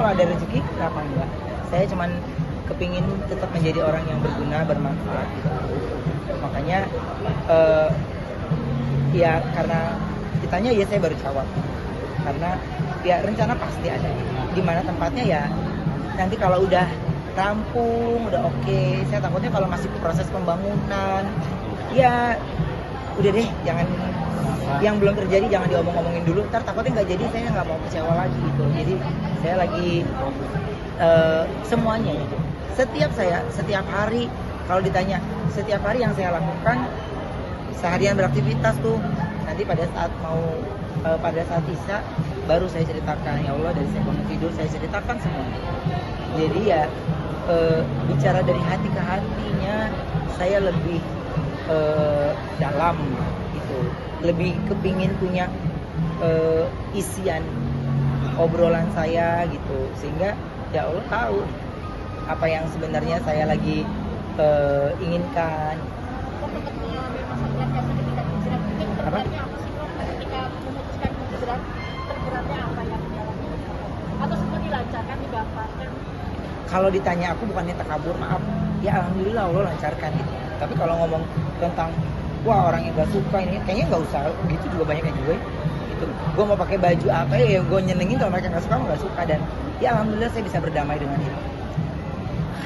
kalau ada rezeki kenapa enggak. Saya cuman kepingin tetap menjadi orang yang berguna, bermanfaat gitu. Makanya ya karena ditanya ya saya baru jawab, karena ya rencana pasti ada. Di mana tempatnya ya nanti kalau udah rampung, udah oke. Saya takutnya kalau masih proses pembangunan, ya udah deh, jangan, yang belum terjadi jangan diomong-omongin dulu. Ntar takutnya nggak jadi, saya nggak mau kecewa lagi gitu. Jadi saya lagi semuanya gitu. Setiap hari kalau ditanya setiap hari yang saya lakukan seharian beraktivitas tuh, nanti pada saat pada saat Isya baru saya ceritakan, ya Allah, dari saya bangun tidur saya ceritakan semuanya. Jadi ya bicara dari hati ke hatinya saya lebih dalam gitu, lebih kepingin punya isian obrolan saya gitu, sehingga ya Allah tahu apa yang sebenarnya saya lagi inginkan. Apa? Ketika memutuskan hijrah, terberatnya apa yang dialami? Atau semua dilancarkan, digampangkan? Kalau ditanya aku bukannya takabur, maaf, ya alhamdulillah Allah lancarkan gitu. Tapi kalau ngomong tentang wah orang yang gak suka ini, kayaknya nggak usah gitu, juga banyak yang gue gitu. Gue mau pakai baju apa ya gue nyenengin, kalau mereka nggak suka nggak suka. Dan ya alhamdulillah saya bisa berdamai dengan itu.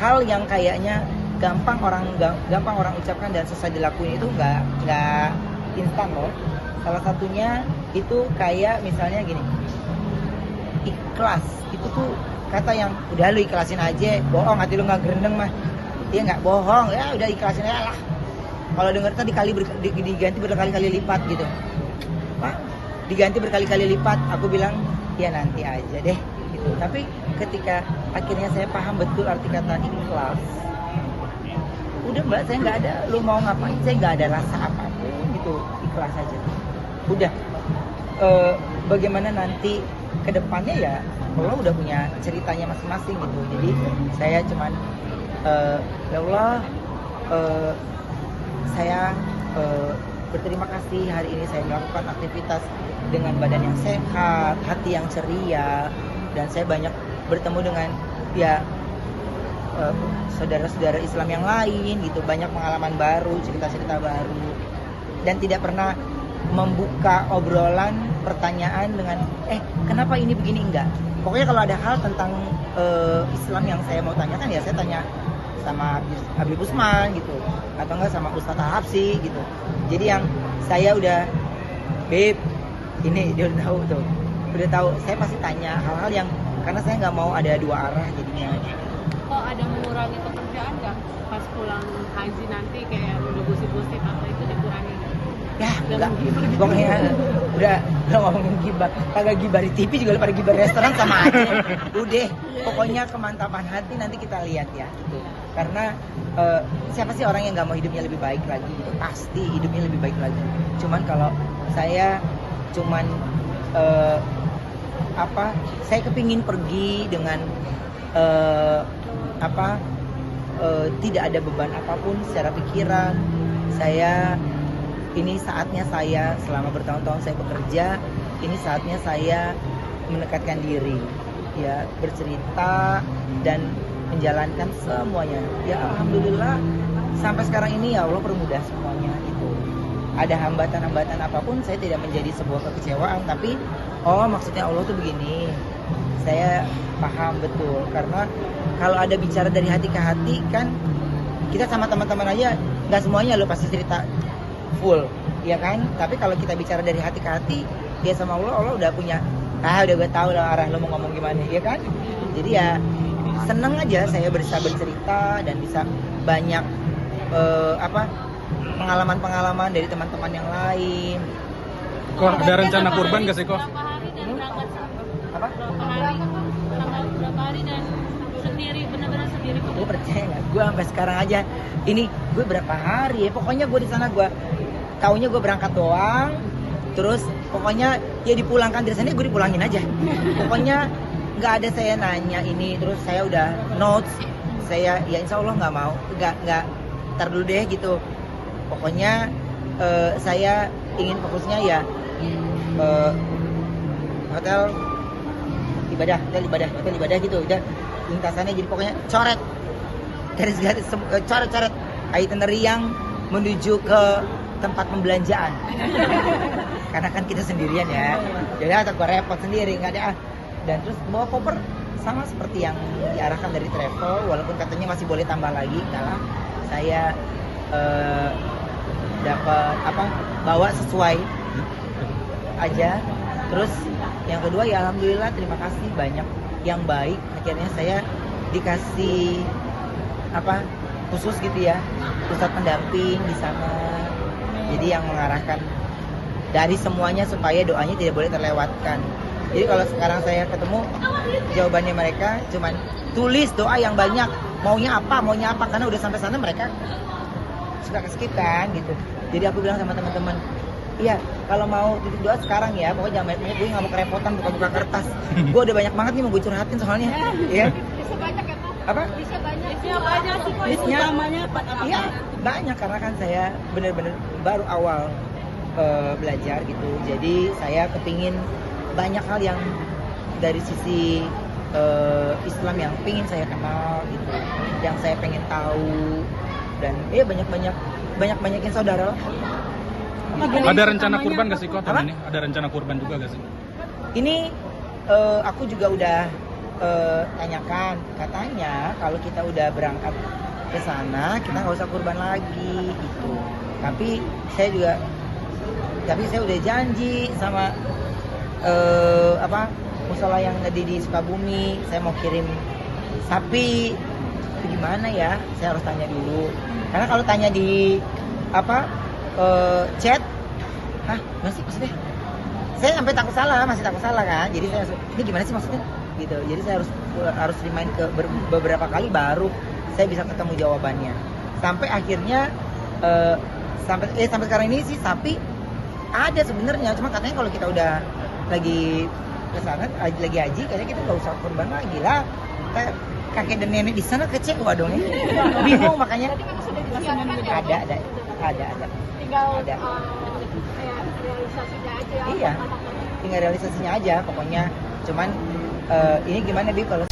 Hal yang kayaknya gampang orang ucapkan dan susah dilakuin itu nggak instan loh. Salah satunya itu kayak misalnya gini, ikhlas itu tuh kata yang udah lu ikhlasin aja, bohong hati lu nggak gerendeng mah, dia nggak bohong ya udah ikhlasin aja lah. Kalau denger tadi diganti berkali-kali lipat gitu, Pak, diganti berkali-kali lipat, aku bilang ya nanti aja deh gitu. Tapi ketika akhirnya saya paham betul arti kata ikhlas, udah mbak, saya nggak ada lu mau ngapain, saya nggak ada rasa apapun gitu, ikhlas aja udah. Bagaimana nanti kedepannya ya Allah udah punya ceritanya masing-masing gitu. Jadi saya cuman ya Allah, saya berterima kasih hari ini saya melakukan aktivitas dengan badan yang sehat, hati yang ceria, dan saya banyak bertemu dengan ya saudara-saudara Islam yang lain gitu, banyak pengalaman baru, cerita-cerita baru, dan tidak pernah membuka obrolan pertanyaan dengan kenapa ini begini, enggak. Pokoknya kalau ada hal tentang Islam yang saya mau tanyakan ya saya tanya sama Habib Usman gitu, atau enggak sama Ustadz Hapsi gitu. Jadi yang saya udah Beb ini dia udah tahu tuh, udah tahu saya pasti tanya hal-hal yang, karena saya nggak mau ada dua arah jadinya. Kok ada mengurangi pekerjaan nggak pas pulang haji nanti, kayak udah gosip-gosip apa itu dikurangi? Ya enggak, pokoknya udah ngomongin gibah, kagak gibah di TV juga pada gibah restoran sama aja. Udah, pokoknya kemantapan hati nanti kita lihat ya gitu. Karena siapa sih orang yang nggak mau hidupnya lebih baik lagi gitu, pasti hidupnya lebih baik lagi. Cuman kalau saya cuman saya kepingin pergi dengan tidak ada beban apapun secara pikiran. Ini saatnya saya, selama bertahun-tahun saya bekerja, ini saatnya saya mendekatkan diri, ya, bercerita dan menjalankan semuanya. Ya alhamdulillah sampai sekarang ini ya Allah permudah semuanya itu. Ada hambatan-hambatan apapun saya tidak menjadi sebuah kekecewaan, tapi maksudnya Allah tuh begini. Saya paham betul, karena kalau ada bicara dari hati ke hati kan, kita sama teman-teman aja nggak semuanya lo pasti cerita full, ya kan? Tapi kalau kita bicara dari hati ke hati, dia sama Allah udah punya, udah gue tahu lah arah lo mau ngomong gimana, ya kan? Jadi ya seneng aja saya bisa bercerita dan bisa banyak pengalaman-pengalaman dari teman-teman yang lain. Kok ada rencana kurban gak sih kok? Berapa hari dan berangkat? Apa? Berapa hari dan sendiri, benar-benar sendiri? Gue percaya nggak? Gue sampai sekarang aja ini gue berapa hari ya? Pokoknya gue di sana gue taunya gue berangkat doang, terus pokoknya ya dipulangkan dari sana gue dipulangin aja. Pokoknya nggak ada saya nanya ini, terus saya udah notes, saya ya insya Allah nggak mau, nggak ntar dulu deh gitu. Pokoknya saya ingin fokusnya ya hotel hotel ibadah gitu. Udah lintasannya jadi pokoknya coret garis-garis coret-coret itinerary yang menuju ke tempat pembelanjaan. Karena kan kita sendirian ya, jadi atau gue repot sendiri nggak ada. Dan terus bawa koper sama seperti yang diarahkan dari travel, walaupun katanya masih boleh tambah lagi. Enggak lah, saya dapat bawa sesuai aja. Terus yang kedua ya alhamdulillah, terima kasih banyak yang baik. Akhirnya saya dikasih khusus gitu ya, pusat pendamping di sana. Jadi yang mengarahkan dari semuanya supaya doanya tidak boleh terlewatkan. Jadi kalau sekarang saya ketemu, jawabannya mereka cuman tulis doa yang banyak, maunya apa, karena udah sampai sana mereka suka skip kan gitu. Jadi aku bilang sama teman-teman, iya kalau mau titip doa sekarang ya, pokoknya jangan banyak-banyak, gue nggak mau kerepotan buka-buka kertas. Gue udah banyak banget nih mau gue curhatin soalnya, ya. Bisa banyak ya Pak? Apa? Bisa banyak sih Pak. Listnya? Utamanya buat apa? Iya banyak, karena kan saya bener-bener baru awal belajar gitu. Jadi saya kepingin banyak hal yang dari sisi Islam yang pengen saya kenal gitu, yang saya pengen tahu, dan ya banyakin saudara lah. Ada rencana kurban gak sih kok tahun Apa? ini? Ada rencana kurban juga gak sih? Ini aku juga udah tanyakan, katanya kalau kita udah berangkat ke sana kita nggak usah kurban lagi gitu. Tapi saya udah janji sama musola yang ada di Sukabumi, saya mau kirim sapi. Itu gimana ya? Saya harus tanya dulu. Karena kalau tanya di chat, masih maksudnya? Saya sampai masih takut salah kan. Jadi saya ini gimana sih maksudnya? Gitu. Jadi saya harus remind ke beberapa kali baru saya bisa ketemu jawabannya. Sampai akhirnya sampai sekarang ini sih sapi ada sebenarnya, cuma katanya kalau kita udah lagi kesana lagi haji, kayaknya kita nggak usah kurban lagi lah. Kakek dan nenek di sana kecewa dong ya. Bingung makanya. Berarti memang sudah disiapkan ya? Ada. Tinggal Ada. kayak realisasinya aja. Iya. Tinggal realisasinya aja pokoknya. Cuman ini gimana Bi kalau